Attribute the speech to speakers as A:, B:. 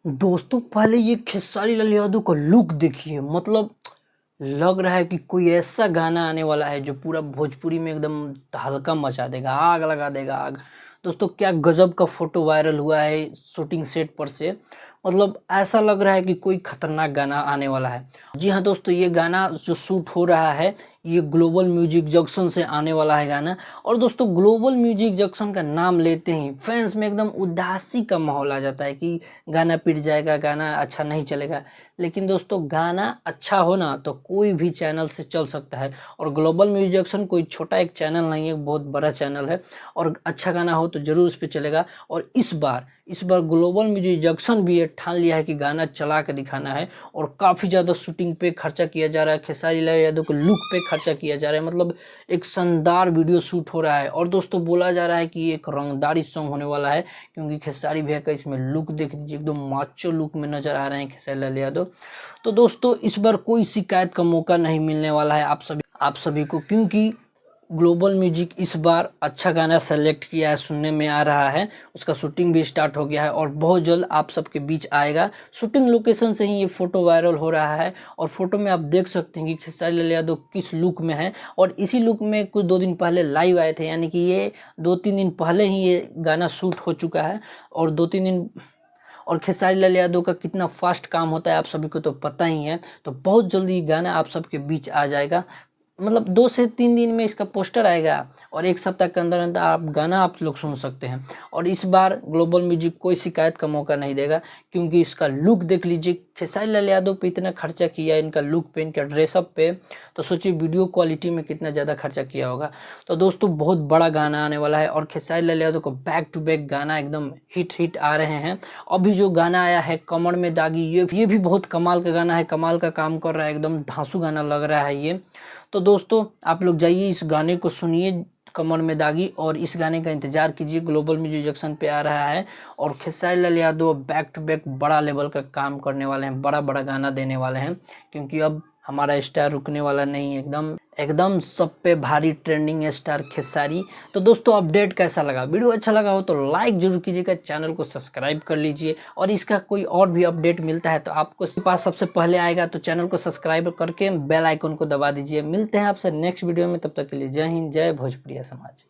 A: दोस्तों पहले ये खेसारी लाल यादव का लुक देखिए, मतलब लग रहा है कि कोई ऐसा गाना आने वाला है जो पूरा भोजपुरी में एकदम तहलका मचा देगा, आग लगा देगा आग। दोस्तों क्या गजब का फोटो वायरल हुआ है शूटिंग सेट पर से, मतलब ऐसा लग रहा है कि कोई खतरनाक गाना आने वाला है। जी हाँ दोस्तों, ये गाना जो शूट हो रहा है ये ग्लोबल म्यूजिक जंक्शन से आने वाला है गाना। और दोस्तों ग्लोबल म्यूजिक जंक्शन का नाम लेते ही फैंस में एकदम उदासी का माहौल आ जाता है कि गाना पिट जाएगा, गाना अच्छा नहीं चलेगा। लेकिन दोस्तों गाना अच्छा हो ना तो कोई भी चैनल से चल सकता है, और ग्लोबल म्यूजिक जंक्शन कोई छोटा एक चैनल नहीं है, बहुत बड़ा चैनल है, और अच्छा गाना हो तो जरूर उस पर चलेगा। और इस बार ग्लोबल म्यूजिक जंक्शन भी ये ठान लिया है कि गाना चला के दिखाना है, और काफ़ी ज़्यादा शूटिंग पे खर्चा किया जा रहा है, खेसारी लाल यादव के लुक पे खर्चा किया जा रहा है, मतलब एक शानदार वीडियो शूट हो रहा है। और दोस्तों बोला जा रहा है कि ये एक रंगदारी सॉन्ग होने वाला है, क्योंकि खेसारी भैया का इसमें लुक देख लीजिए, एकदम माचो लुक में नजर आ रहे हैं खेसारी लाल यादव। तो दोस्तों इस बार कोई शिकायत का मौका नहीं मिलने वाला है आप सभी को, क्योंकि ग्लोबल म्यूजिक इस बार अच्छा गाना सेलेक्ट किया है, सुनने में आ रहा है। उसका शूटिंग भी स्टार्ट हो गया है और बहुत जल्द आप सबके बीच आएगा। शूटिंग लोकेशन से ही ये फोटो वायरल हो रहा है, और फोटो में आप देख सकते हैं कि खेसारी लाल यादव किस लुक में है। और इसी लुक में कुछ 2 दिन पहले लाइव आए थे, यानी कि ये 2-3 दिन पहले ही ये गाना शूट हो चुका है। और 2-3 दिन, और खेसारी लाल यादव का कितना फास्ट काम होता है आप सभी को तो पता ही है। तो बहुत जल्दी गाना आप सबके बीच आ जाएगा, मतलब 2 से 3 दिन में इसका पोस्टर आएगा, और 1 सप्ताह के अंदर अंदर आप गाना आप लोग सुन सकते हैं। और इस बार ग्लोबल म्यूजिक कोई शिकायत का मौका नहीं देगा, क्योंकि इसका लुक देख लीजिए, खेसारी लाल यादव पे इतना खर्चा किया इनका लुक पे, इनका ड्रेसअप पे, तो सोचिए वीडियो क्वालिटी में कितना ज़्यादा खर्चा किया होगा। तो दोस्तों बहुत बड़ा गाना आने वाला है, और खेसारी लाल यादव को बैक टू बैक गाना एकदम हिट आ रहे हैं। अभी जो गाना आया है कमर में दागी, ये भी बहुत कमाल का गाना है, कमाल का काम कर रहा है, एकदम धांसू गाना लग रहा है ये। तो दोस्तों आप लोग जाइए इस गाने को सुनिए, कमर में दागी, और इस गाने का इंतजार कीजिए, ग्लोबल म्यूजिक जंक्शन पे आ रहा है। और Khesari Lal Yadav back to back बड़ा लेवल का काम करने वाले हैं, बड़ा बड़ा गाना देने वाले हैं, क्योंकि अब हमारा स्टार रुकने वाला नहीं है, एकदम एकदम सब पे भारी ट्रेंडिंग स्टार खेसारी। तो दोस्तों अपडेट कैसा लगा, वीडियो अच्छा लगा हो तो लाइक जरूर कीजिएगा, चैनल को सब्सक्राइब कर लीजिए, और इसका कोई और भी अपडेट मिलता है तो आपको पास सबसे पहले आएगा, तो चैनल को सब्सक्राइब करके बेल आइकन को दबा दीजिए। मिलते हैं आपसे नेक्स्ट वीडियो में, तब तक के लिए जय हिंद, जय भोजपुरिया समाज।